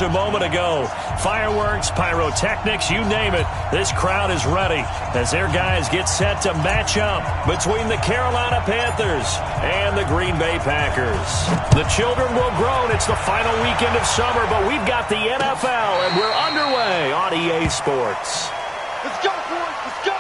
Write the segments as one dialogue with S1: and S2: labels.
S1: A moment ago, fireworks, pyrotechnics, you name it, this crowd is ready as their guys get set to match up between the Carolina Panthers and the Green Bay Packers. The children will groan. It's the final weekend of summer, but we've got the NFL, and we're underway on EA Sports.
S2: Let's go, boys. Let's go.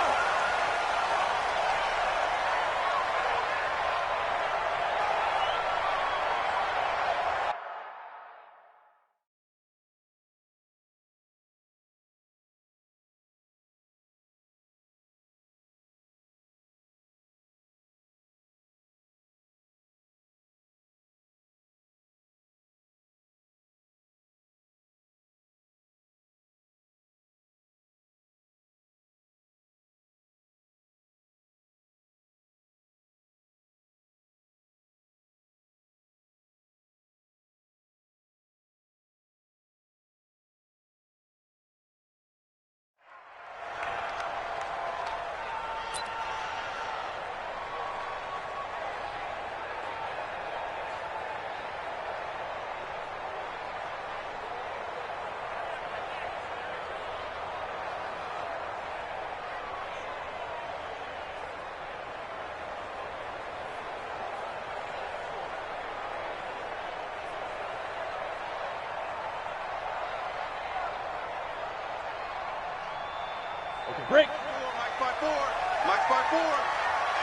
S3: Break.
S2: Mike by four. Mike by four.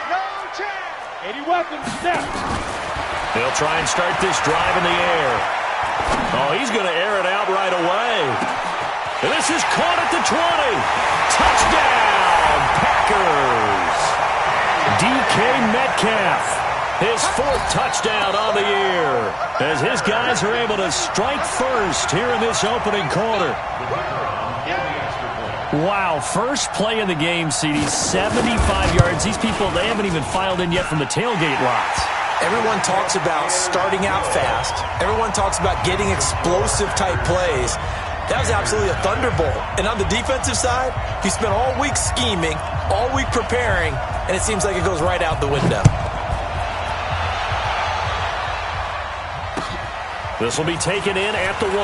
S2: No chance.
S3: 80 welcome. Snap.
S1: They'll try and start this drive in the air. Oh, he's going to air it out right away. And this is caught at the 20. Touchdown, Packers. DK Metcalf, his fourth touchdown on the year, as his guys are able to strike first here in this opening quarter. Wow, first play in the game, CD, 75 yards. These people, they haven't even filed in yet from the tailgate lots.
S4: Everyone talks about starting out fast. Everyone talks about getting explosive-type plays. That was absolutely a thunderbolt. And on the defensive side, he spent all week scheming, all week preparing, and it seems like it goes right out the window.
S1: This will be taken in at the 1.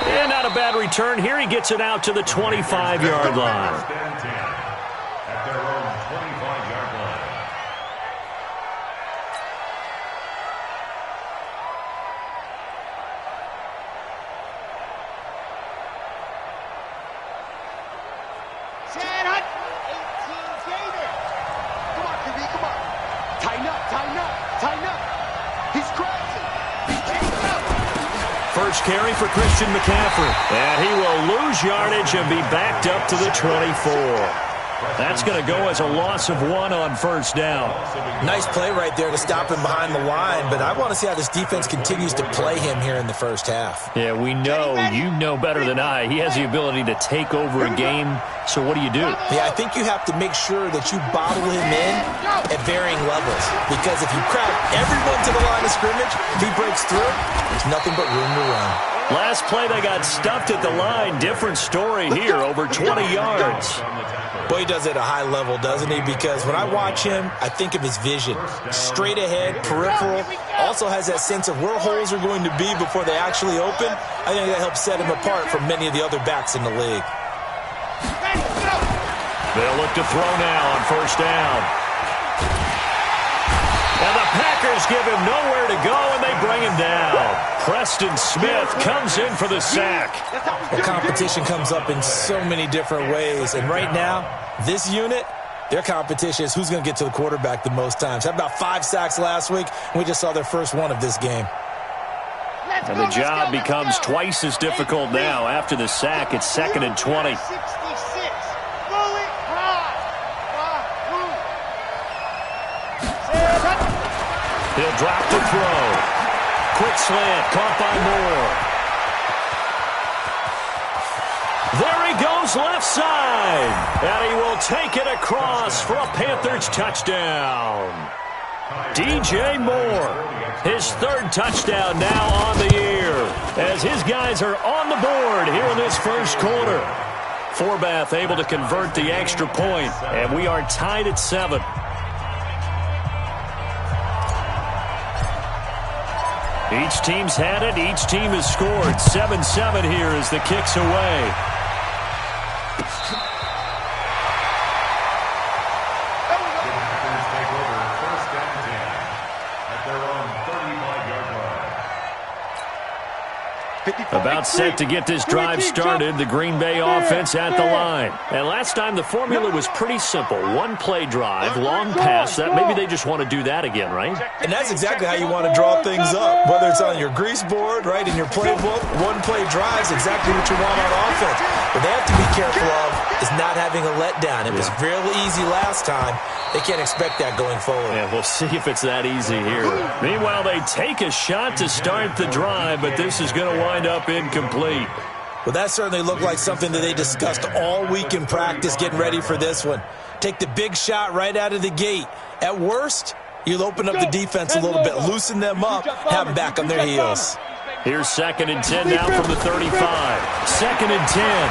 S1: And not a bad return here. He gets it out to the 25-yard line.
S5: At their own 25-yard line.
S2: Chad Hunt. 18 Gator. Come on, QB, come on. Tighten up, tighten up, tighten up. He's crashing. He's chasing up.
S1: First carry for Christian McCaffrey. And he will lose yardage and be backed up to the 24. That's going to go as a loss of 1 on first down.
S4: Nice play right there to stop him behind the line, but I want to see how this defense continues to play him here in the first half.
S1: Yeah, we know, you know better than I, he has the ability to take over a game. So what do?
S4: Yeah, I think you have to make sure that you bottle him in at varying levels, because if you crowd everyone to the line of scrimmage, if he breaks through, there's nothing but room to run.
S1: Last play, they got stuffed at the line. Different story here, over 20 yards.
S4: Boy, he does it at a high level, doesn't he? Because when I watch him, I think of his vision. Straight ahead, peripheral. Also has that sense of where holes are going to be before they actually open. I think that helps set him apart from many of the other backs in the league.
S1: They'll look to throw now on first down. And the Packers give him nowhere to go, and they bring him down. Preston Smith comes in for the sack.
S4: Well, competition comes up in so many different ways. And right now, this unit, their competition is who's going to get to the quarterback the most times. Had about 5 sacks last week, and we just saw their first one of this game.
S1: And the job becomes twice as difficult now after the sack. It's 2nd and 20. He'll drop to throw. Quick slant, caught by Moore. There he goes left side. And he will take it across for a Panthers touchdown. DJ Moore, his 3rd touchdown now on the year, as his guys are on the board here in this first quarter. Forbath able to convert the extra point, and we are tied at 7. Each team's had it. Each team has scored. 7-7 here as the kick's away. About set to get this drive started, the Green Bay offense at the line. And last time the formula was pretty simple. One play drive, long pass. That maybe they just want to do that again, right?
S4: And that's exactly how you want to draw things up. Whether it's on your grease board, right, in your playbook, one play drive is exactly what you want on offense. What they have to be careful of is not having a letdown. It was fairly easy last time. They can't expect that going forward.
S1: Yeah, we'll see if it's that easy here. Meanwhile, they take a shot to start the drive, but this is going to wind up incomplete.
S4: Well, that certainly looked like something that they discussed all week in practice getting ready for this one. Take the big shot right out of the gate. At worst, you'll open up the defense a little bit, loosen them up, have them back on their heels.
S1: Here's 2nd and 10 now from the 35. 2nd and 10.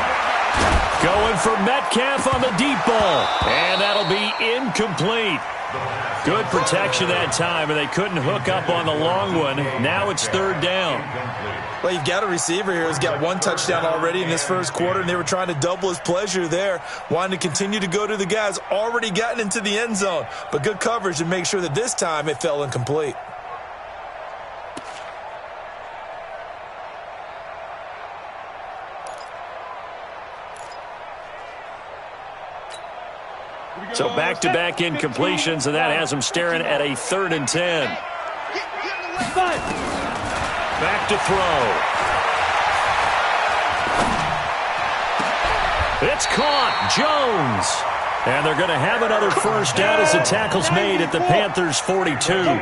S1: Going for Metcalf on the deep ball. And that'll be incomplete. Good protection that time, and they couldn't hook up on the long one. Now it's 3rd down.
S4: Well, you've got a receiver here who's got 1 touchdown already in this first quarter, and they were trying to double his pleasure there, wanting to continue to go to the guys already gotten into the end zone. But good coverage to make sure that this time it fell incomplete.
S1: So back-to-back incompletions, and that has them staring at a 3rd and 10. Back to throw. It's caught. Jones. And they're going to have another first down as the tackle's made at the Panthers' 42. They're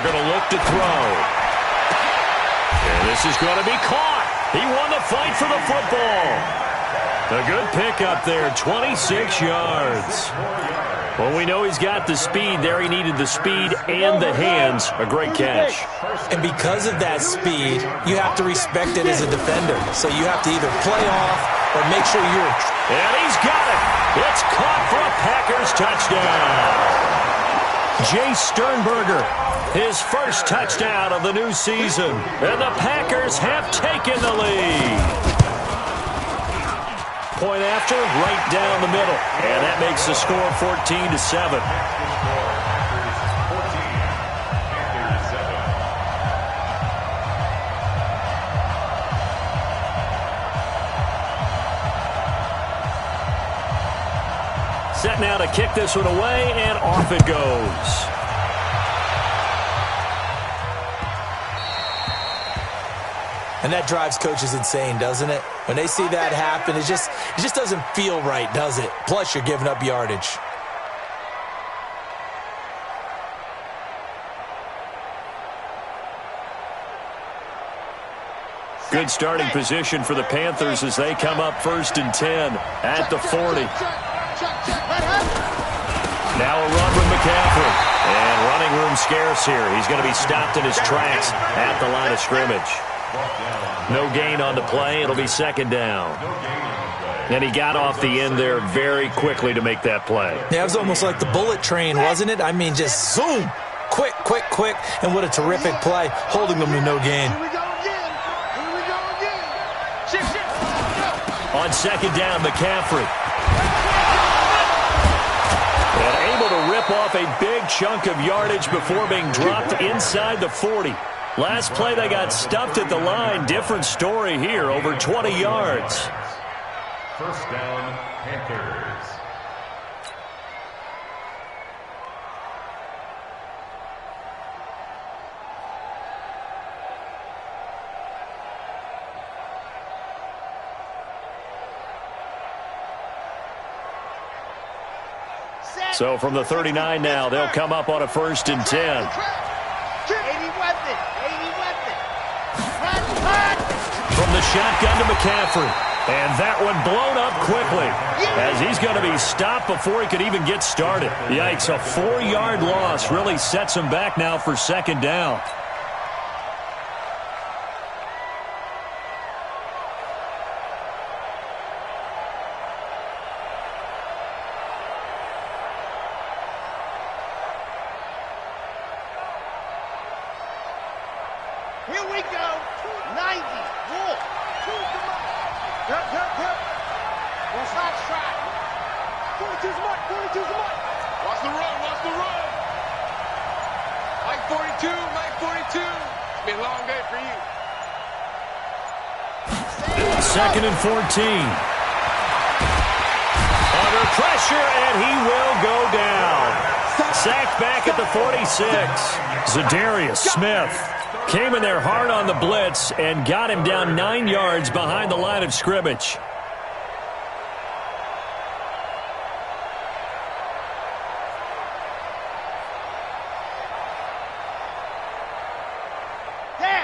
S1: going to look to throw. And this is going to be caught. He won the fight for the football. A good pickup there, 26 yards. Well, we know he's got the speed there. He needed the speed and the hands. A great catch.
S4: And because of that speed, you have to respect it as a defender. So you have to either play off or make sure you're...
S1: And he's got it. It's caught for a Packers touchdown. Jay Sternberger, his first touchdown of the new season. And the Packers have taken the lead. Point after, right down the middle. And that makes the score 14-7. Set now to kick this one away, and off it goes.
S4: And that drives coaches insane, doesn't it? When they see that happen, it just doesn't feel right, does it? Plus, you're giving up yardage.
S1: Good starting position for the Panthers as they come up 1st and 10 at the 40. Now a run with McCaffrey. And running room scarce here. He's going to be stopped in his tracks at the line of scrimmage. No gain on the play. It'll be 2nd down. And he got off the end there very quickly to make that play.
S4: Yeah, it was almost like the bullet train, wasn't it? I mean, just zoom. Quick, quick, quick. And what a terrific play, holding them to no gain.
S1: On 2nd down, McCaffrey. And able to rip off a big chunk of yardage before being dropped inside the 40. Last play, they got stuffed at the line. Different story here, over 20 yards.
S5: 1st down, Panthers.
S1: So from the 39 now, they'll come up on a 1st and 10. From the shotgun to McCaffrey. And that one blown up quickly as he's going to be stopped before he could even get started. Yikes, a 4-yard loss really sets him back now for 2nd down.
S2: Here we go. 90. Wolf. Yep. Well, stop shot. 42's mark. 42's mark. Watch the run. Mike 42. It's been a long day for you.
S1: Second and 14. Under pressure, and he will go down. Sacked back at the 46. Zadarius Smith came in there hard on the blitz and got him down 9 yards behind the line of scrimmage.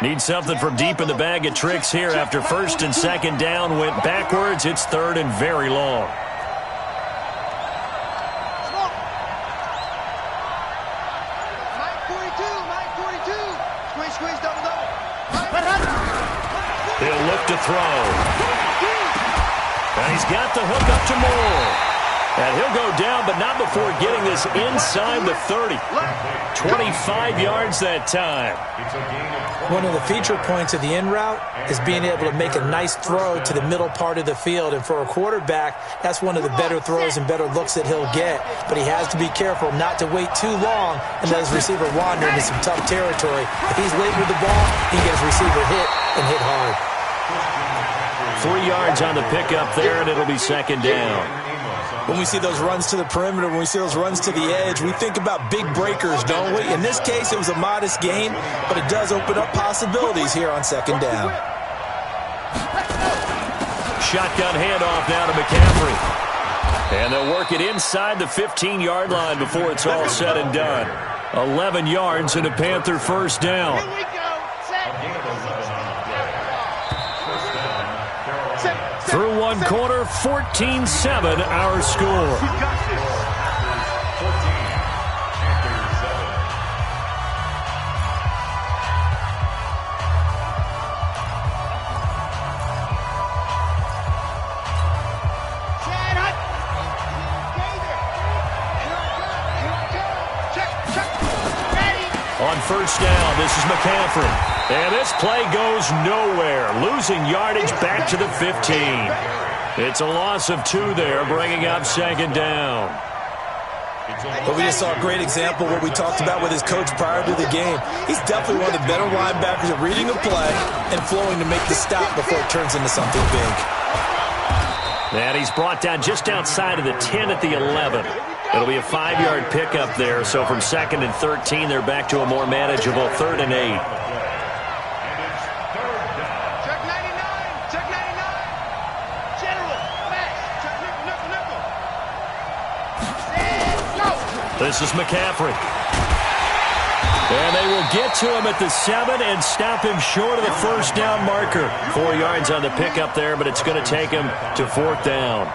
S1: Need something from deep in the bag of tricks here after first and second down went backwards. It's third and very long. He'll look to throw. And he's got the hook up to Moore. And he'll go down, but not before getting this inside the 30. 25 yards that time.
S4: One of the feature points of the in route is being able to make a nice throw to the middle part of the field. And for a quarterback, that's one of the better throws and better looks that he'll get. But he has to be careful not to wait too long and let his receiver wander into some tough territory. If he's late with the ball, he can get his receiver hit and hit hard.
S1: 3 yards on the pickup there, and it'll be second down.
S4: When we see those runs to the perimeter, when we see those runs to the edge, we think about big breakers, don't we? In this case, it was a modest gain, but it does open up possibilities here on second down.
S1: Shotgun handoff now to McCaffrey. And they'll work it inside the 15-yard line before it's all said and done. 11 yards and a Panther first down.
S2: Here we go.
S1: Through one quarter, 14-7 our score. On first down, this is McCaffrey. And this play goes nowhere. Losing yardage back to the 15. It's a loss of 2 there, bringing up second down.
S4: But we just saw a great example of what we talked about with his coach prior to the game. He's definitely one of the better linebackers at reading a play and flowing to make the stop before it turns into something big.
S1: And he's brought down just outside of the 10 at the 11. It'll be a 5-yard pickup there, so from second and 13, they're back to a more manageable 3rd and 8.
S2: Check 99. Check 99. General. Max. Check nickel. Go.
S1: This is McCaffrey. And they will get to him at the 7 and stop him short of the first down marker. 4 yards on the pickup there, but it's going to take him to 4th down.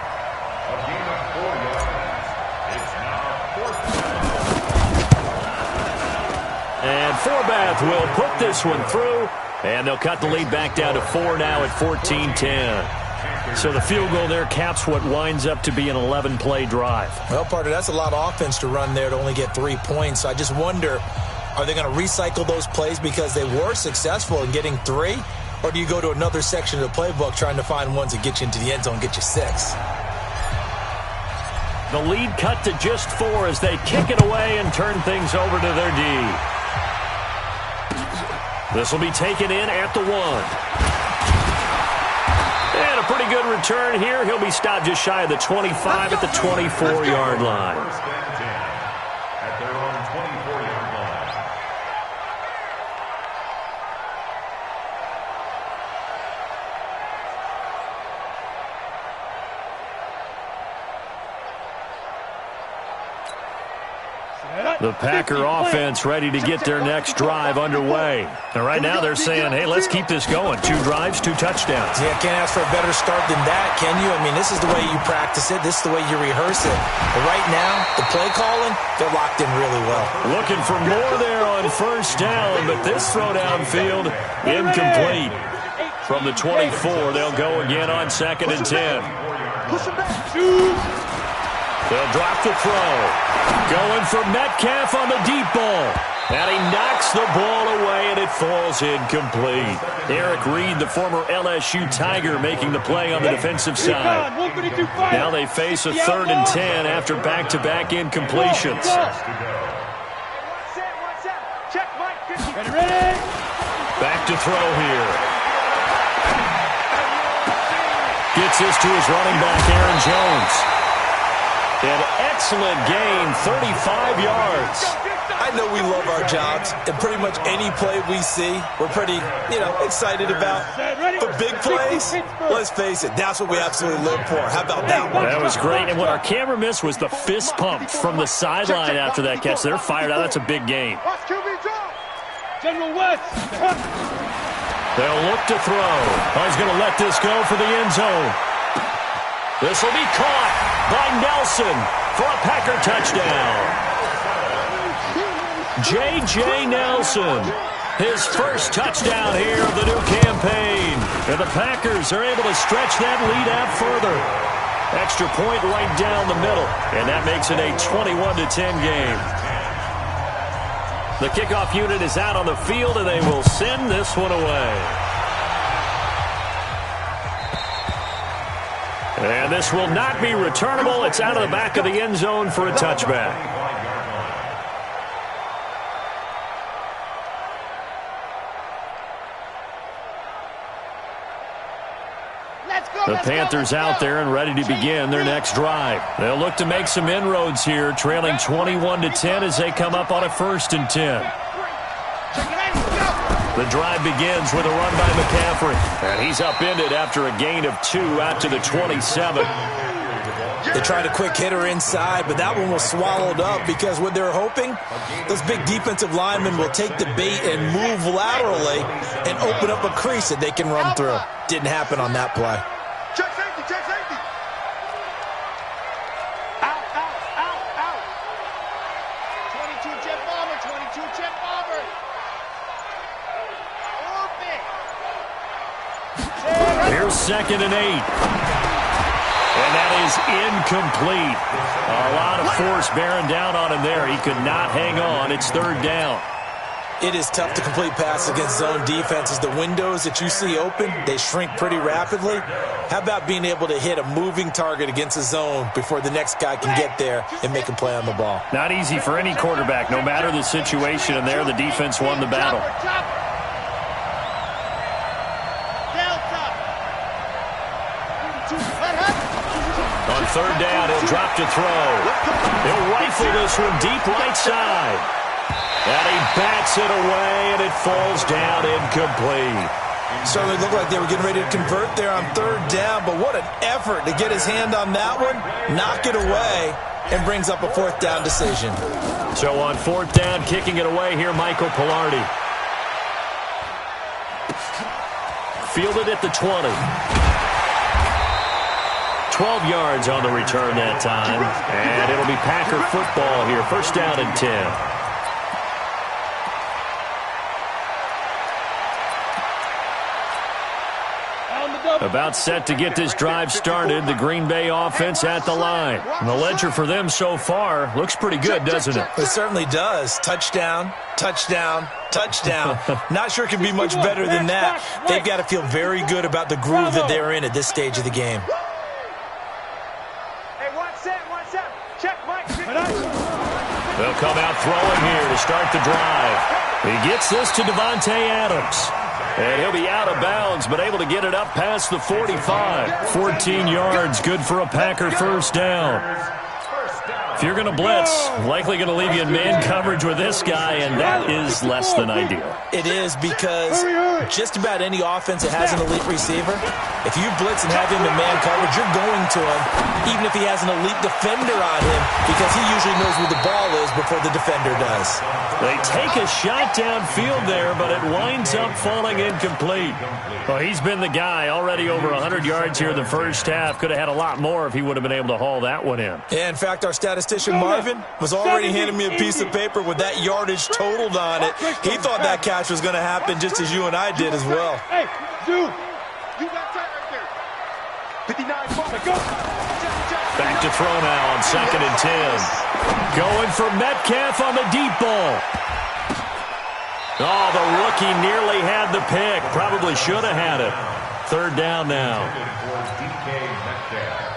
S1: And Forbath will put this one through, and they'll cut the lead back down to 4 now at 14-10. So the field goal there caps what winds up to be an 11-play drive.
S4: Well, partner, that's a lot of offense to run there to only get 3 points. So I just wonder, are they going to recycle those plays because they were successful in getting 3? Or do you go to another section of the playbook trying to find ones that get you into the end zone and get you 6?
S1: The lead cut to just 4 as they kick it away and turn things over to their D. This will be taken in at the 1. And a pretty good return here. He'll be stopped just shy of the 25 at the 24-yard line.
S5: First and 10 at their own 24-yard line.
S1: The Packer offense ready to get their next drive underway. And right now they're saying, hey, let's keep this going. 2 drives, 2 touchdowns.
S4: Yeah, can't ask for a better start than that, can you? I mean, this is the way you practice it. This is the way you rehearse it. But right now, the play calling, they're locked in really well.
S1: Looking for more there on first down, but this throw downfield incomplete. From the 24, they'll go again on 2nd and 10. They'll drop the throw. Going for Metcalf on the deep ball. And he knocks the ball away, and it falls incomplete. Eric Reed, the former LSU Tiger, making the play on the defensive side. Now they face a 3rd and 10 after back-to-back incompletions. Back to throw here. Gets this to his running back, Aaron Jones. An excellent gain, 35 yards.
S4: I know we love our jobs, and pretty much any play we see, we're pretty, excited about. But big plays, let's face it, that's what we absolutely live for. How about that one?
S1: That was great, and what our camera missed was the fist pump from the sideline after that catch. They're fired out. That's a big game.
S2: General West.
S1: They'll look to throw. He's going to let this go for the end zone. This will be caught by Nelson for a Packer touchdown. J.J. Nelson, his first touchdown here of the new campaign. And the Packers are able to stretch that lead out further. Extra point right down the middle, and that makes it a 21-10 game. The kickoff unit is out on the field, and they will send this one away. And this will not be returnable. It's out of the back of the end zone for a touchback. The Panthers out there and ready to begin their next drive. They'll look to make some inroads here, trailing 21-10 as they come up on a 1st and 10. The drive begins with a run by McCaffrey. And he's upended after a gain of 2 out to the 27.
S4: They tried a quick hitter inside, but that one was swallowed up because what they're hoping, those big defensive linemen will take the bait and move laterally and open up a crease that they can run through. Didn't happen on that play.
S2: Check safety, check safety. Out, out, out, out. 22 jet bomber, 22 jet bomber. Open.
S1: Here's 2nd and 8. And that is incomplete. A lot of force bearing down on him there. He could not hang on. It's 3rd down.
S4: It is tough to complete passes against zone defenses. The windows that you see open, they shrink pretty rapidly. How about being able to hit a moving target against a zone before the next guy can get there and make a play on the ball?
S1: Not easy for any quarterback, no matter the situation. And there, the defense won the battle. On 3rd down, he'll drop to throw. He'll rifle this one deep right side. And he bats it away, and it falls down incomplete.
S4: Certainly looked like they were getting ready to convert there on 3rd down, but what an effort to get his hand on that one, knock it away, and brings up a 4th down decision.
S1: So on 4th down, kicking it away here, Michael Pilardi. Fielded at the 20. 12 yards on the return that time, and it'll be Packer football here. 1st down and 10. About set to get this drive started. The Green Bay offense at the line. And the ledger for them so far looks pretty good, doesn't it?
S4: It certainly does. Touchdown, touchdown, touchdown. Not sure it can be much better than that. They've got to feel very good about the groove that they're in at this stage of the game.
S2: Hey, one set. Check, Mike.
S1: They'll come out throwing here to start the drive. He gets this to Devontae Adams. And he'll be out of bounds, but able to get it up past the 45. 14 yards, good for a Packer 1st down. If you're going to blitz, likely going to leave you in man coverage with this guy, and that is less than ideal.
S4: It is because just about any offense that has an elite receiver, if you blitz and have him in man coverage, you're going to him, even if he has an elite defender on him, because he usually knows where the ball is before the defender does.
S1: They take a shot downfield there, but it winds up falling incomplete. Well, he's been the guy, already over 100 yards here in the 1st half. Could have had a lot more if he would have been able to haul that one in.
S4: Yeah, in fact, our statistician Marvin was already handing me a piece of paper with that yardage totaled on it. He thought that catch was going to happen just as you and I did as well.
S2: Hey, dude, you got tight right there. 59, go.
S1: Back to throw now on 2nd and 10. Going for Metcalf on the deep ball. Oh, the rookie nearly had the pick. Probably should have had it. Third down now.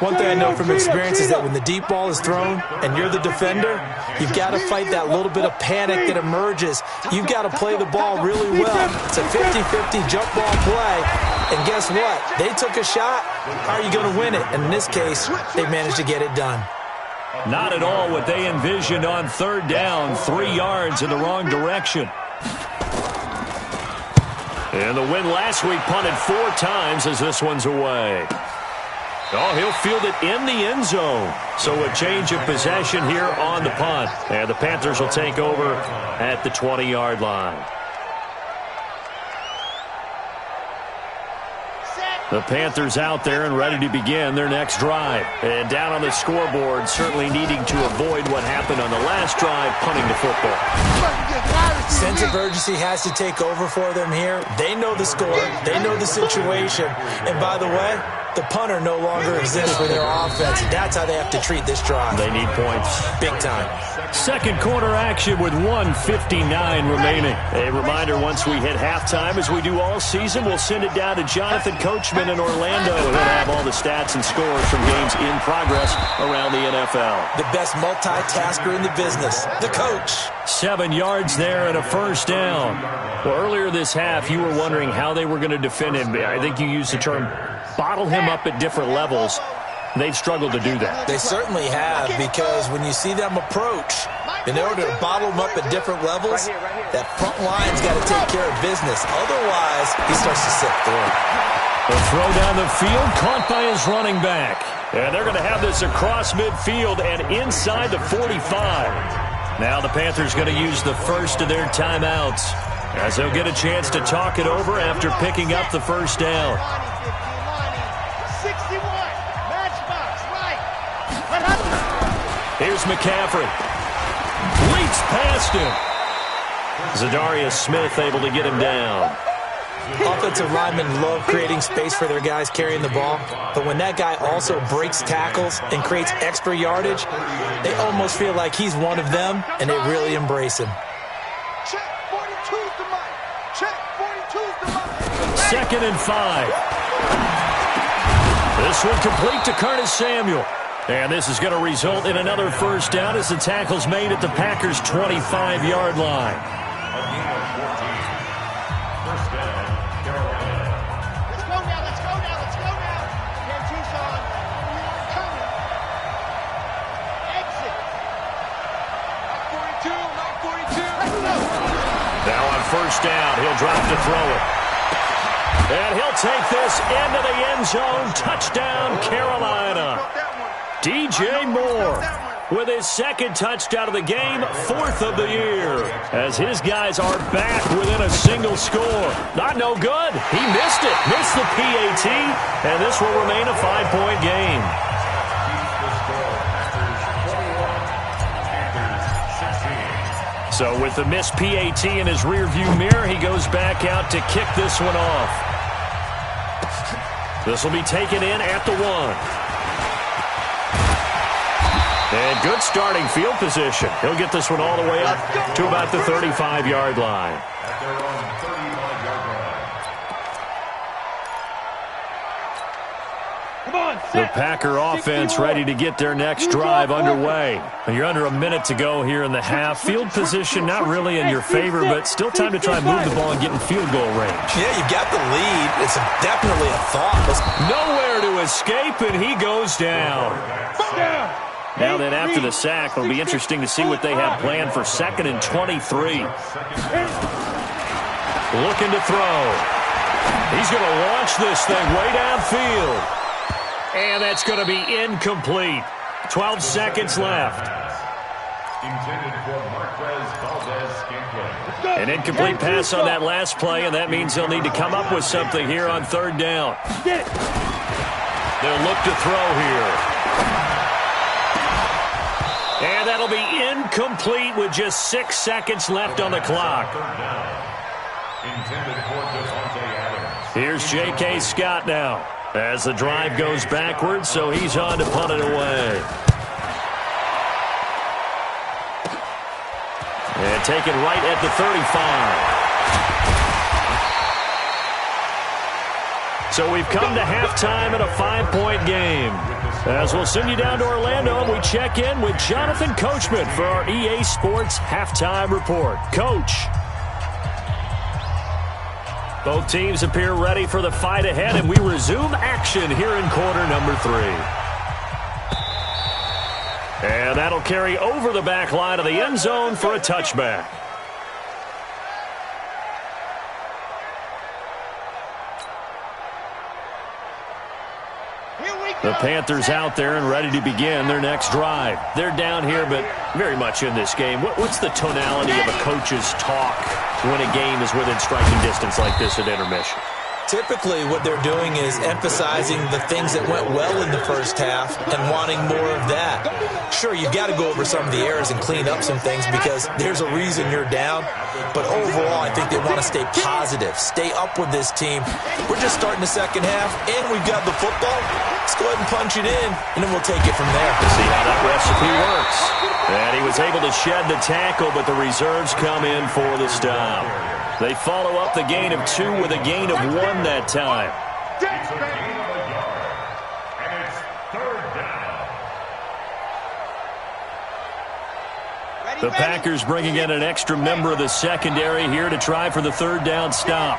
S4: One thing I know from experience is that when the deep ball is thrown and you're the defender, you've got to fight that little bit of panic that emerges. You've got to play the ball really well. It's a 50-50 jump ball play. And guess what? They took a shot. How are you going to win it? And in this case, they managed to get it done.
S1: Not at all what they envisioned on third down. 3 yards in the wrong direction. And the win last week punted 4 times as this one's away. Oh, he'll field it in the end zone. So a change of possession here on the punt. And the Panthers will take over at the 20-yard line. The Panthers out there and ready to begin their next drive. And down on the scoreboard, certainly needing to avoid what happened on the last drive, punting the football.
S4: Sense of urgency has to take over for them here. They know the score. They know the situation. And by the way, the punter no longer exists for their offense. That's how they have to treat this drive.
S1: They need points.
S4: Big time.
S1: Second quarter action with 1:59 remaining. A reminder, once we hit halftime, as we do all season, we'll send it down to Jonathan Coachman in Orlando. He'll have all the stats and scores from games in progress around the NFL.
S4: The best multitasker in the business, the coach.
S1: 7 yards there and a first down. Well, earlier this half, you were wondering how they were going to defend him. I think you used the term bottle him up at different levels. They've struggled to do that.
S4: They certainly have, because when you see them approach, in order to bottle them up at different levels, that front line's got to take care of business. Otherwise, he starts to sift through.
S1: The throw down the field, caught by his running back. And they're going to have this across midfield and inside the 45. Now the Panthers going to use the first of their timeouts, as they'll get a chance to talk it over after picking up the first down. Here's McCaffrey. Reached past him. Zadarius Smith able to get him down.
S4: Offensive linemen love creating space for their guys carrying the ball, but when that guy also breaks tackles and creates extra yardage, they almost feel like he's one of them, and they really embrace him.
S2: Check 42's the mic. Check 42's the mic.
S1: 2nd and 5. This one complete to Curtis Samuel. And this is going to result in another first down as the tackle's made at the Packers' 25-yard line.
S2: Let's go now, let's go now, let's go now. Ken Tucson, we are coming. Exit. Mike 42. Let's go.
S1: Now on first down, he'll drop to throw it. And he'll take this into the end zone. Touchdown, Carolina. DJ Moore with his 2nd touchdown of the game, 4th of the year, as his guys are back within a single score. Not no good. He missed it. Missed the PAT, and this will remain a 5-point game. So with the missed PAT in his rearview mirror, he goes back out to kick this one off. This will be taken in at the 1. And good starting field position. He'll get this one all the way up to about the 35-yard line. The Packer offense ready to get their next drive underway. You're under a minute to go here in the half. Field position not really in your favor, but still time to try and move the ball and get in field goal range.
S4: Yeah, you've got the lead. It's definitely a thought.
S1: Nowhere to escape, and he goes down. Now then, after the sack, it'll be interesting to see what they have planned for 2nd and 23. Looking to throw. He's going to launch this thing way downfield. And that's going to be incomplete. 12 seconds left. An incomplete pass on that last play, and that means they'll need to come up with something here on 3rd down. They'll look to throw here. And that'll be incomplete with just 6 seconds left on the clock. Here's J.K. Scott now as the drive goes backwards, so he's on to punt it away. And taken right at the 35. So we've come to halftime in a 5-point game. As we'll send you down to Orlando, and we check in with Jonathan Coachman for our EA Sports Halftime Report. Coach. Both teams appear ready for the fight ahead, and we resume action here in quarter number 3. And that'll carry over the back line of the end zone for a touchback. The Panthers out there and ready to begin their next drive. They're down here, but very much in this game. What's the tonality of a coach's talk when a game is within striking distance like this at intermission?
S4: Typically, what they're doing is emphasizing the things that went well in the first half and wanting more of that. Sure, you've got to go over some of the errors and clean up some things because there's a reason you're down. But overall, I think they want to stay positive, stay up with this team. We're just starting the second half, and we've got the football. Let's go ahead and punch it in, and then we'll take it from there.
S1: See how that recipe works. And he was able to shed the tackle, but the reserves come in for the stop. They follow up the gain of 2 with a gain of 1 that time.
S5: It's a gain of a yard, and it's third down.
S1: The Packers bringing in an extra member of the secondary here to try for the third down stop.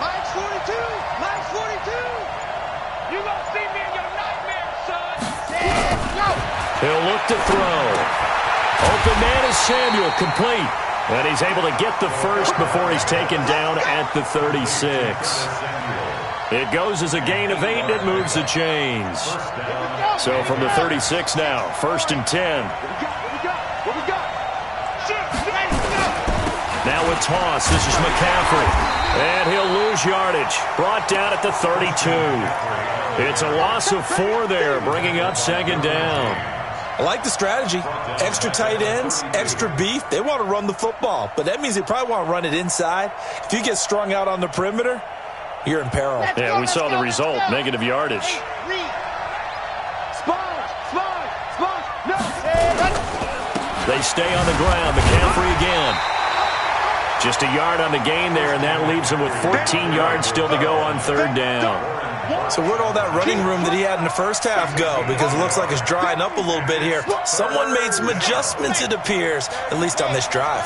S2: Mike's 42! Mike's 42! You gonna see me in your nightmares, son! Go!
S1: He'll look to throw. Open man is Samuel, complete. And he's able to get the first before he's taken down at the 36. It goes as a gain of 8, and it moves the chains. So from the 36 now, 1st and 10.
S2: What we got?
S1: Now with toss, this is McCaffrey. And he'll lose yardage. Brought down at the 32. It's a loss of 4 there, bringing up 2nd down.
S4: I like the strategy. Extra tight ends, extra beef. They want to run the football, but that means they probably want to run it inside. If you get strung out on the perimeter, you're in peril.
S1: Yeah, we saw the result, negative yardage. They stay on the ground. McCaffrey again. Just a yard on the gain there, and that leaves him with 14 yards still to go on 3rd down.
S4: So where'd all that running room that he had in the first half go? Because it looks like it's drying up a little bit here. Someone made some adjustments, it appears, at least on this drive.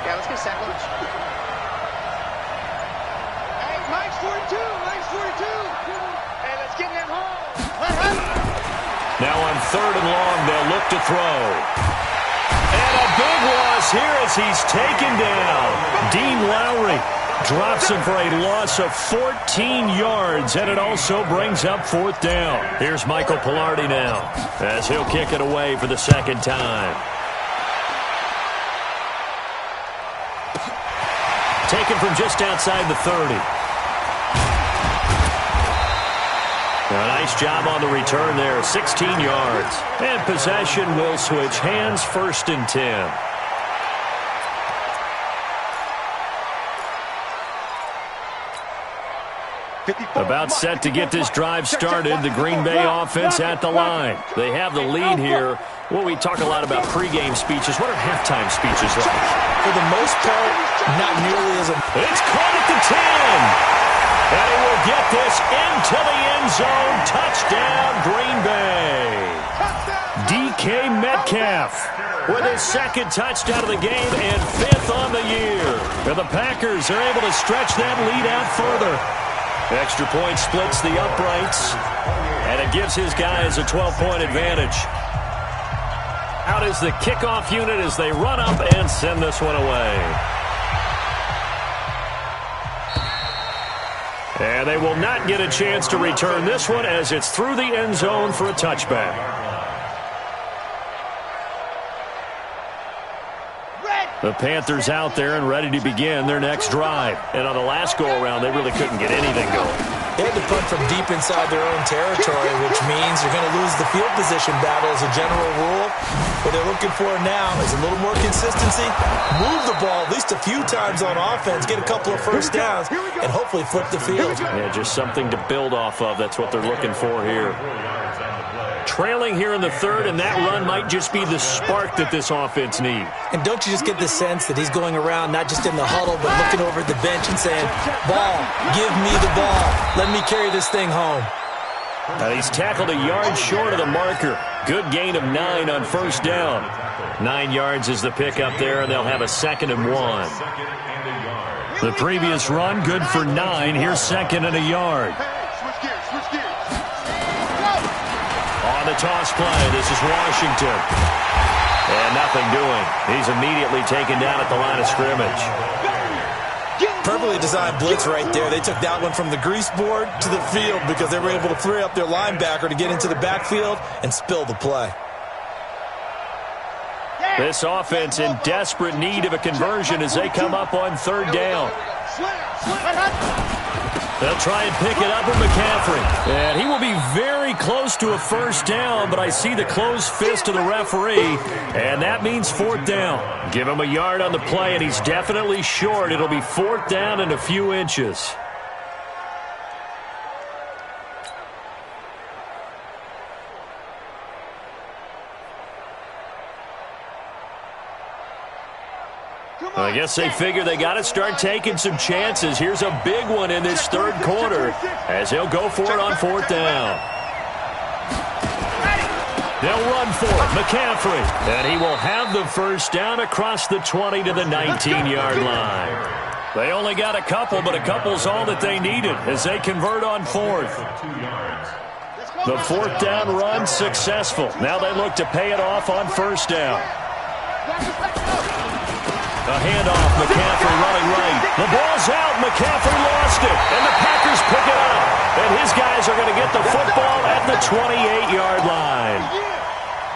S2: Yeah, let's get a sandwich. Hey, Mike's 42! Mike's 42! Hey, let's get them home!
S1: Now on 3rd and long, they'll look to throw. And a big loss here as he's taken down. Dean Lowry drops him for a loss of 14 yards, and it also brings up 4th down. Here's Michael Pilardi now as he'll kick it away for the 2nd time. Taken from just outside the 30. A nice job on the return there, 16 yards. And possession will switch hands, 1st and 10. About set to get this drive started, the Green Bay offense at the line. They have the lead here. Well, we talk a lot about pregame speeches. What are halftime speeches like?
S4: For the most part, not nearly as a...
S1: It's caught at the 10. And he will get this into the end zone. Touchdown, Green Bay. DK Metcalf with his 2nd touchdown of the game and 5th on the year. And the Packers are able to stretch that lead out further. Extra point splits the uprights, and it gives his guys a 12-point advantage. Out is the kickoff unit as they run up and send this one away. And they will not get a chance to return this one as it's through the end zone for a touchback. The Panthers out there and ready to begin their next drive. And on the last go-around, they really couldn't get anything going.
S4: They had to punt from deep inside their own territory, which means you're going to lose the field position battle as a general rule. What they're looking for now is a little more consistency, move the ball at least a few times on offense, get a couple of first downs, and hopefully flip the field.
S1: Yeah, just something to build off of. That's what they're looking for here. trailing here in the third, and that run might just be the spark that this offense needs.
S4: And don't you just get the sense that he's going around not just in the huddle, but looking over at the bench and saying, ball, give me the ball. Let me carry this thing home.
S1: Now he's tackled a yard short of the marker. Good gain of 9 on first down. 9 yards is the pickup there, and they'll have a 2nd and 1. The previous run, good for 9. Here's 2nd and a yard. On the toss play, this is Washington. And nothing doing. He's immediately taken down at the line of scrimmage.
S4: Perfectly designed blitz right there. They took that one from the grease board to the field because they were able to free up their linebacker to get into the backfield and spill the play.
S1: This offense in desperate need of a conversion as they come up on 3rd down. They'll try and pick it up with McCaffrey. And he will be very close to a first down, but I see the closed fist of the referee, and that means 4th down. Give him a yard on the play, and he's definitely short. It'll be 4th down and a few inches. I guess they figure they got to start taking some chances. Here's a big one in this 3rd quarter as they'll go for it on 4th down. They'll run for it. McCaffrey. And he will have the first down across the 20 to the 19-yard line. They only got a couple, but a couple's all that they needed as they convert on 4th. The 4th down run successful. Now they look to pay it off on 1st down. A handoff, McCaffrey running right. The ball's out, McCaffrey lost it, and the Packers pick it up. And his guys are going to get the football at the 28-yard line.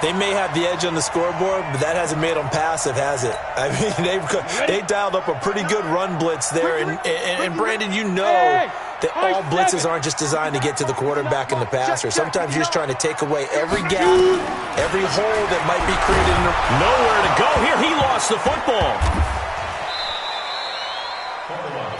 S4: They may have the edge on the scoreboard, but that hasn't made them passive, has it? I mean, they dialed up a pretty good run blitz there. And Brandon, you know that all blitzes aren't just designed to get to the quarterback and the passer. Sometimes you're just trying to take away every gap, every hole that might be created.
S1: Nowhere to go here. He lost the football.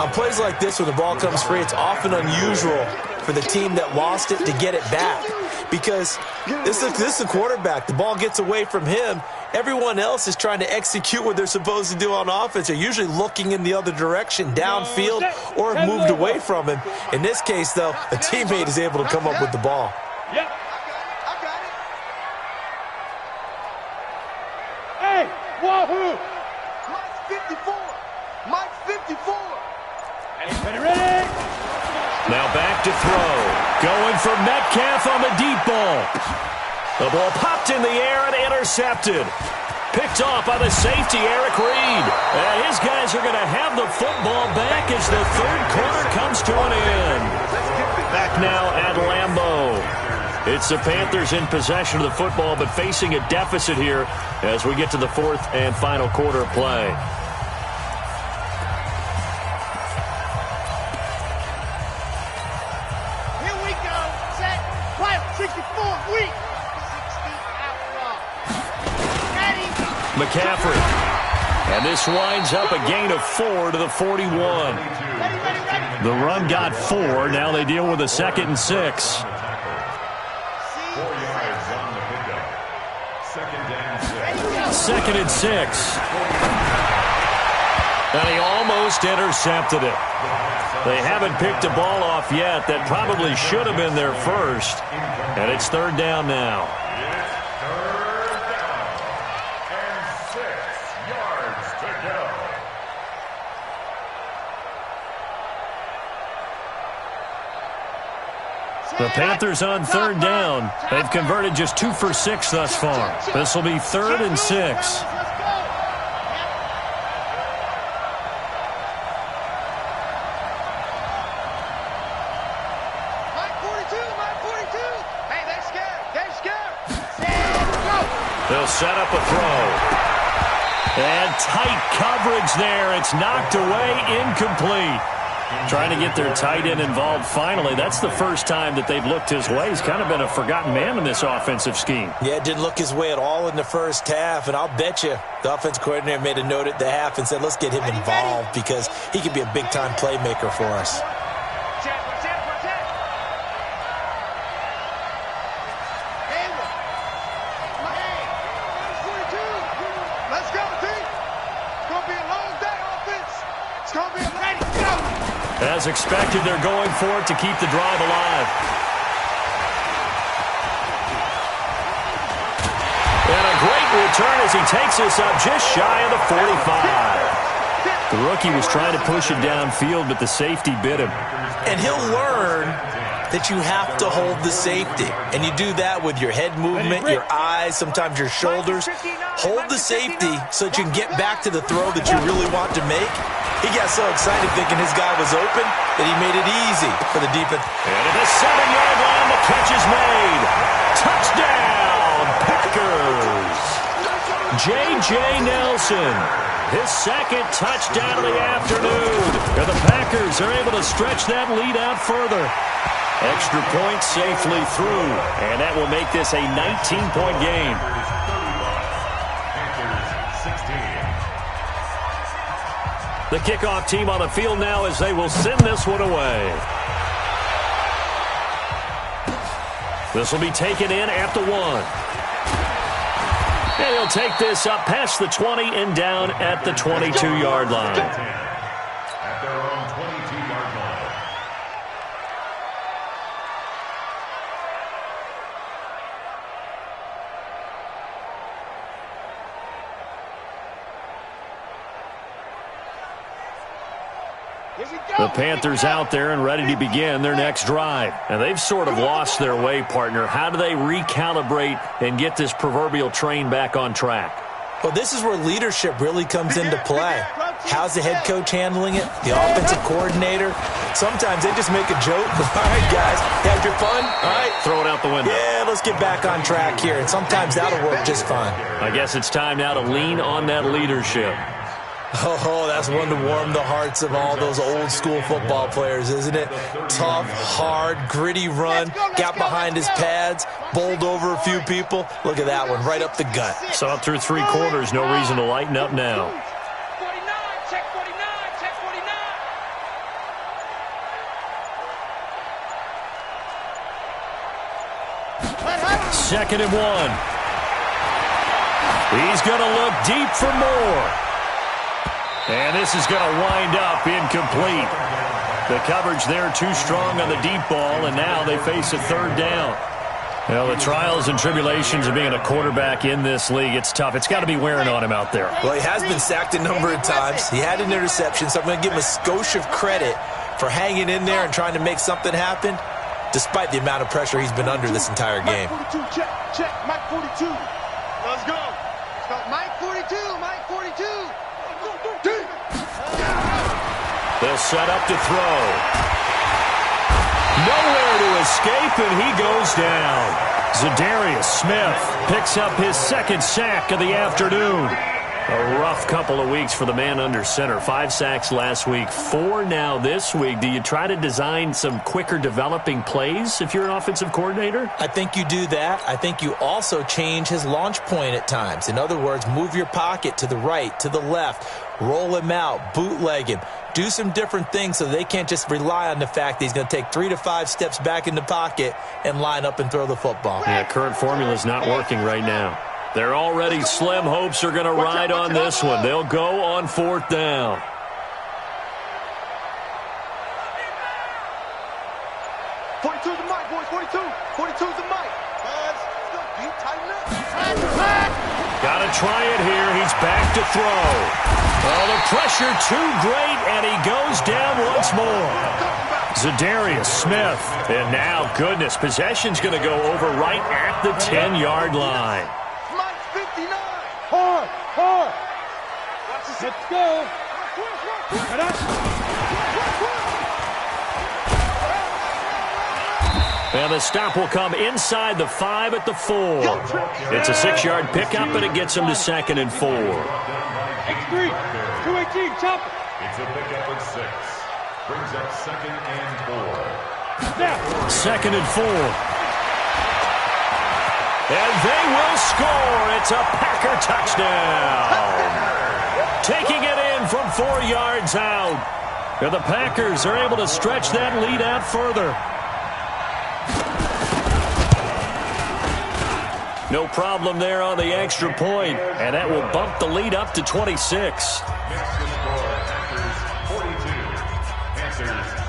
S4: On plays like this, when the ball comes free, it's often unusual for the team that lost it to get it back. Because this is a quarterback. The ball gets away from him. Everyone else is trying to execute what they're supposed to do on offense. They're usually looking in the other direction, downfield, or have moved away from him. In this case, though, a teammate is able to come up with the ball.
S2: Yep. I got it. Hey, wahoo! Mike's 54. Mike's 54. Ready?
S1: Now back to throw. Going for Metcalf on the deep ball. The ball popped in the air and intercepted. Picked off by the safety, Eric Reed. And his guys are going to have the football back as the 3rd quarter comes to an end. Back now at Lambeau. It's the Panthers in possession of the football, but facing a deficit here as we get to the 4th and final quarter play. McCaffrey. And this winds up a gain of 4 to the 41. The run got 4. Now they deal with a 2nd and 6.
S5: 4 yards on the pickup.
S1: 2nd and 6. And he almost intercepted it. They haven't picked a ball off yet. That probably should have been their first. And it's 3rd down now. The Panthers on 3rd down. They've converted just 2 for 6 thus far. This will be 3rd and 6. They'll set up a throw. And tight coverage there. It's knocked away, incomplete. Trying to get their tight end involved finally. That's the first time that they've looked his way. He's kind of been a forgotten man in this offensive scheme.
S4: Yeah, it didn't look his way at all in the first half, and I'll bet you the offense coordinator made a note at the half and said, let's get him involved because he could be a big-time playmaker for us.
S1: As expected, they're going for it to keep the drive alive. And a great return as he takes us up just shy of the 45. The rookie was trying to push it downfield, but the safety bit him.
S4: And he'll learn that you have to hold the safety. And you do that with your head movement, your eyes, sometimes your shoulders. Hold the safety so that you can get back to the throw that you really want to make. He got so excited thinking his guy was open that he made it easy for the defense.
S1: And at the 7-yard line, the catch is made. Touchdown, Packers. J.J. Nelson, his second touchdown of the afternoon. And the Packers are able to stretch that lead out further. Extra point safely through, and that will make this a 19-point game. The kickoff team on the field now as they will send this one away. This will be taken in at the 1. And he'll take this up past the 20 and down at the 22-yard line.
S5: At their own 22-yard line.
S1: The Panthers out there and ready to begin their next drive. And they've sort of lost their way, partner. How do they recalibrate and get this proverbial train back on track?
S4: Well, this is where leadership really comes into play. How's the head coach handling it? The offensive coordinator? Sometimes they just make a joke. All right, guys, you had your fun? All right.
S1: Throw it out the window.
S4: Yeah, let's get back on track here. And sometimes that'll work just fine.
S1: I guess it's time now to lean on that leadership.
S4: Oh, that's one to warm the hearts of all those old-school football players, isn't it? Tough, hard, gritty run, got behind his pads, bowled over a few people. Look at that one, right up the gut.
S1: Saw it through 3 quarters, no reason to lighten up now.
S2: 49, check 49, check 49.
S1: Second and 1. He's going to look deep for more. And this is going to wind up incomplete. The coverage there too strong on the deep ball, and now they face a 3rd down. Well, the trials and tribulations of being a quarterback in this league, it's tough. It's got to be wearing on him out there.
S4: Well, he has been sacked a number of times. He had an interception, so I'm going to give him a skosh of credit for hanging in there and trying to make something happen, despite the amount of pressure he's been under this entire game.
S2: Mike 42, check, Mike 42. Let's go. Mike 42, Mike 42.
S1: They'll set up to throw. Nowhere to escape, and he goes down. Zadarius Smith picks up his 2nd sack of the afternoon. A rough couple of weeks for the man under center. 5 sacks last week, 4 now this week. Do you try to design some quicker developing plays if you're an offensive coordinator?
S4: I think you do that. I think you also change his launch point at times. In other words, move your pocket to the right, to the left, roll him out, bootleg him. Do some different things so they can't just rely on the fact that he's going to take 3 to 5 steps back in the pocket and line up and throw the football.
S1: Yeah, current formula is not working right now. Their already slim hopes are going to ride on this one. They'll go on 4th down.
S2: '42's the mic, boys. 42. 42's the mic.
S1: Got to try it here. He's back to throw. Well, the pressure too great, and he goes down once more. Zadarius Smith. And now, goodness, possession's going to go over right at the 10-yard line.
S2: Mike 59. Hard, hard. Let's go.
S1: And the stop will come inside the 5 at the 4. It's a 6-yard pickup, and it gets him to 2nd and 4.
S2: X3, 218, chop.
S5: It's a pickup of 6. Brings up 2nd and 4.
S2: Now.
S1: 2nd and 4. And they will score. It's a Packer touchdown. Taking it in from 4 yards out. And the Packers are able to stretch that lead out further. No problem there on the extra point, and that will bump the lead up to 26.
S5: Makes the score Packers 42, Panthers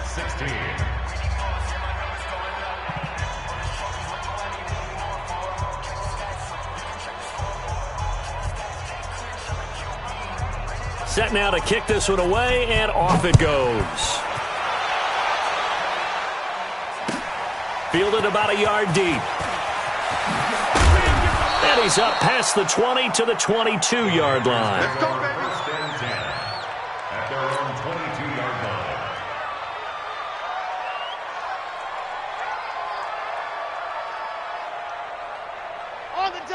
S1: Set now to kick this one away, and off it goes. Fielded about a yard deep. And he's up past the 20 to the 22-yard line.
S5: Let's go, baby. First and 10 at their own 22-yard line.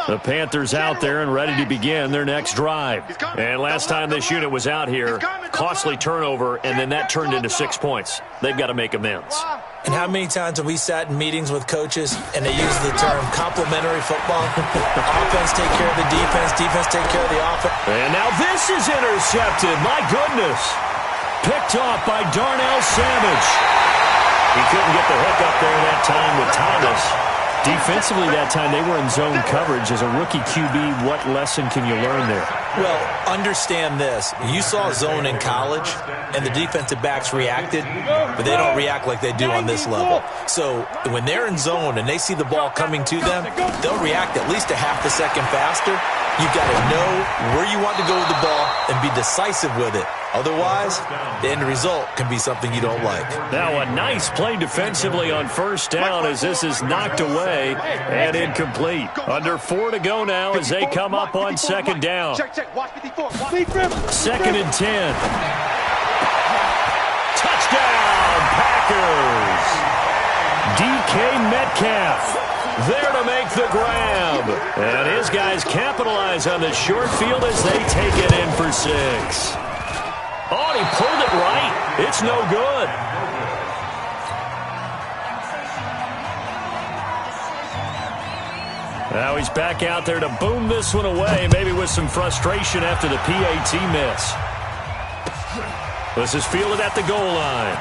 S1: The Panthers out there and ready to begin their next drive. And last time this unit was out here, costly turnover, and then that turned into 6 points. They've got to make amends.
S4: And how many times have we sat in meetings with coaches and they use the term complementary football? Offense take care of the defense, defense take care of the offense.
S1: And now this is intercepted. My goodness. Picked off by Darnell Savage. He couldn't get the hook up there that time with Thomas. Defensively that time, they were in zone coverage. As a rookie QB, what lesson can you learn there?
S4: Well, understand this. You saw zone in college, and the defensive backs reacted, but they don't react like they do on this level. So when they're in zone and they see the ball coming to them, they'll react at least a half a second faster. You've got to know where you want to go with the ball and be decisive with it. Otherwise, the end result can be something you don't like.
S1: Now a nice play defensively on first down as this is knocked away and incomplete. Under 4 to go now as they come up on second down. Second and 10. Touchdown, Packers! DK Metcalf there to make the grab. And his guys capitalize on the short field as they take it in for 6. Oh, and he pulled it right. It's no good. Now he's back out there to boom this one away, maybe with some frustration after the PAT miss. This is fielded at the goal line.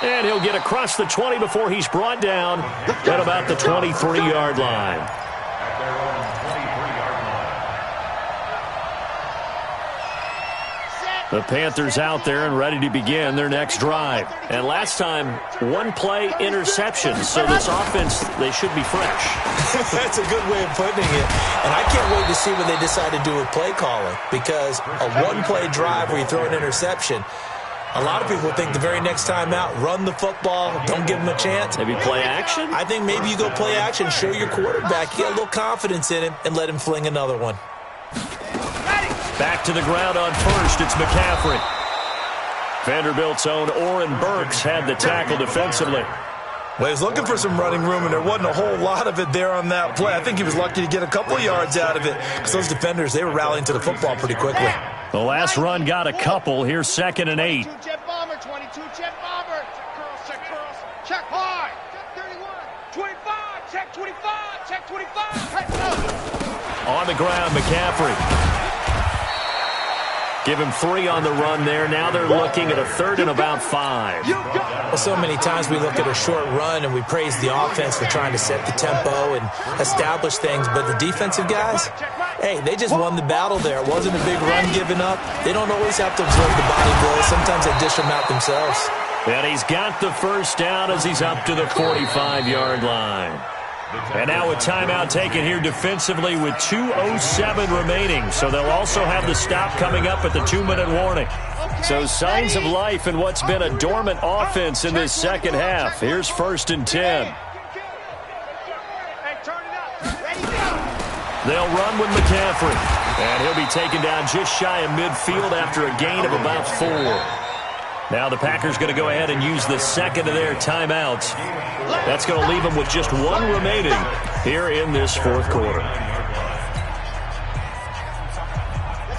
S1: And he'll get across the 20 before he's brought down at about the 23-yard line. The Panthers out there and ready to begin their next drive. And last time, one-play interception. So this offense, they should be fresh.
S4: That's a good way of putting it. And I can't wait to see what they decide to do with play calling. Because a one-play drive where you throw an interception, a lot of people think the very next time out, run the football, don't give them a chance.
S1: Maybe play action?
S4: I think maybe you go play action, show your quarterback, you get a little confidence in him, and let him fling another one.
S1: Back to the ground on first, it's McCaffrey. Vanderbilt's own Oren Burks had the tackle defensively.
S4: Well, he was looking for some running room, and there wasn't a whole lot of it there on that play. I think he was lucky to get a couple of yards out of it because those defenders, they were rallying to the football pretty quickly.
S1: The last run got a couple. Here's second and 8.
S2: 22 jet bomber, 22 jet bomber. Check curls, check hard. Check 31, 25, check 25, check 25.
S1: On the ground, McCaffrey. Give him 3 on the run there. Now they're looking at a third and about 5.
S4: Well, so many times we look at a short run and we praise the offense for trying to set the tempo and establish things. But the defensive guys, hey, they just won the battle there. It wasn't a big run given up. They don't always have to absorb the body blows. Sometimes they dish them out themselves.
S1: And he's got the first down as he's up to the 45-yard line. And now a timeout taken here defensively with 2:07 remaining. So they'll also have the stop coming up at the 2-minute warning. So signs of life in what's been a dormant offense in this second half. Here's first and 10. They'll run with McCaffrey. And he'll be taken down just shy of midfield after a gain of about 4. Now the Packers going to go ahead and use the second of their timeouts. That's going to leave them with just 1 remaining here in this fourth quarter.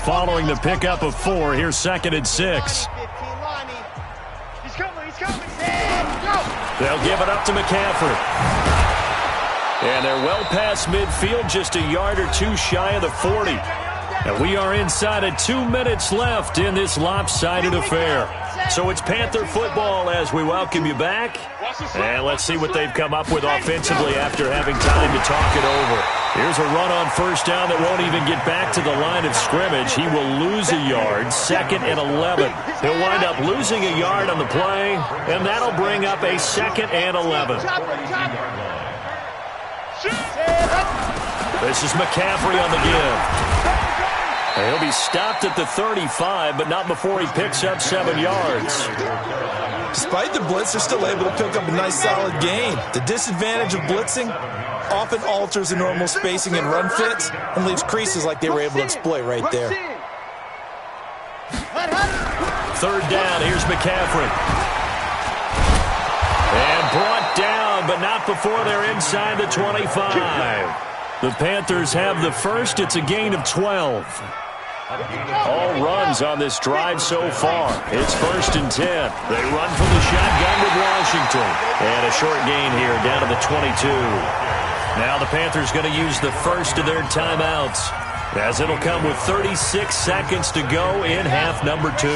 S1: Following the pickup of 4, here's second and 6. They'll give it up to McCaffrey. And they're well past midfield, just a yard or 2 shy of the 40. And we are inside of 2 minutes left in this lopsided affair. So it's Panther football as we welcome you back. And let's see what they've come up with offensively after having time to talk it over. Here's a run on first down that won't even get back to the line of scrimmage. He will lose a yard, second and 11. He'll wind up losing a yard on the play, and that'll bring up a second and 11. This is McCaffrey on the give. And he'll be stopped at the 35, but not before he picks up 7 yards.
S4: Despite the blitz, they're still able to pick up a nice solid gain. The disadvantage of blitzing often alters the normal spacing and run fits and leaves creases like they were able to exploit right there.
S1: 3rd down, here's McCaffrey. And brought down, but not before they're inside the 25. The Panthers have the first. It's a gain of 12. All runs on this drive so far. It's 1st and 10. They run from the shotgun with Washington. And a short gain here down to the 22. Now the Panthers going to use the first of their timeouts, as it'll come with 36 seconds to go in half number 2.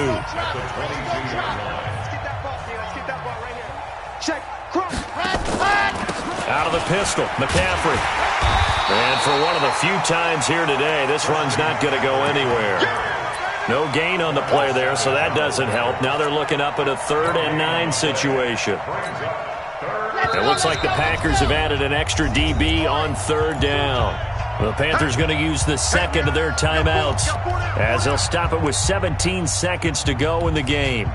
S1: Out of the pistol, McCaffrey. And for one of the few times here today, this run's not going to go anywhere. No gain on the play there, so that doesn't help. Now they're looking up at a 3rd and 9 situation. It looks like the Packers have added an extra DB on 3rd down. The Panthers going to use the second of their timeouts, as they'll stop it with 17 seconds to go in the game.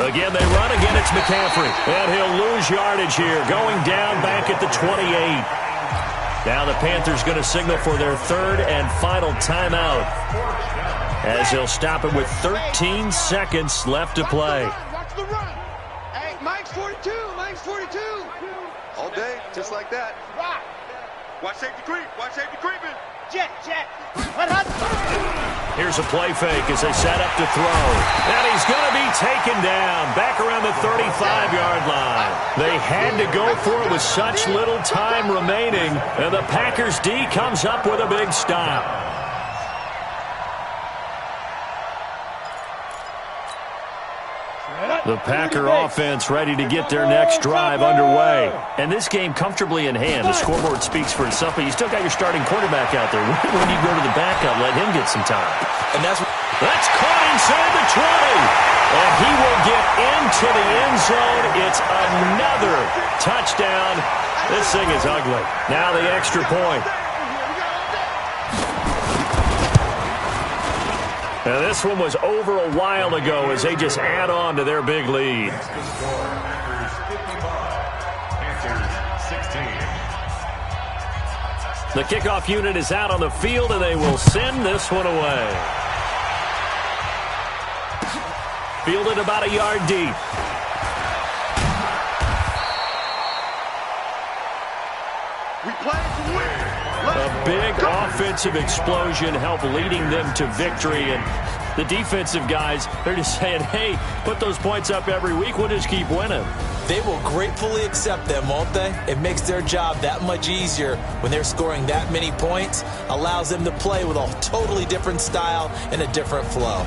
S1: Again, they run. Again, it's McCaffrey. And he'll lose yardage here, going down back at the 28. Now the Panthers going to signal for their 3rd and final timeout, as he'll stop it with 13 seconds left to play.
S2: Watch the run. Hey, Mike's 42. Mike's 42. All day, just like that. Watch safety creep. Watch safety creeping. Jet.
S1: Here's a play fake as they set up to throw. And he's going to be taken down back around the 35-yard line. They had to go for it with such little time remaining, and the Packers D comes up with a big stop. The Packer offense ready to get their next drive underway. And this game comfortably in hand. The scoreboard speaks for itself, but you still got your starting quarterback out there. When you go to the backup, let him get some time. And that's caught inside the 20. And he will get into the end zone. It's another touchdown. This thing is ugly. Now the extra point. Now this one was over a while ago as they just add on to their big lead. The kickoff unit is out on the field, and they will send this one away. Fielded about a yard deep.
S2: We play to win.
S1: A big offensive explosion helped leading them to victory, and the defensive guys, they're just saying, hey, put those points up every week, we'll just keep winning.
S4: They will gratefully accept them, won't they? It makes their job that much easier when they're scoring that many points, allows them to play with a totally different style and a different flow.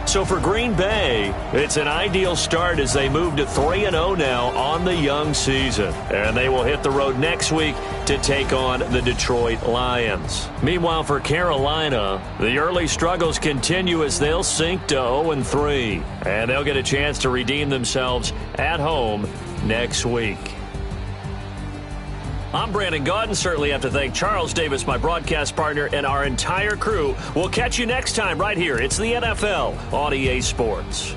S1: So for Green Bay, it's an ideal start as they move to 3-0 now on the young season. And they will hit the road next week to take on the Detroit Lions. Meanwhile, for Carolina, the early struggles continue as they'll sink to 0-3. And they'll get a chance to redeem themselves at home next week. I'm Brandon Gaudin. Certainly have to thank Charles Davis, my broadcast partner, and our entire crew. We'll catch you next time right here. It's the NFL on EA Sports.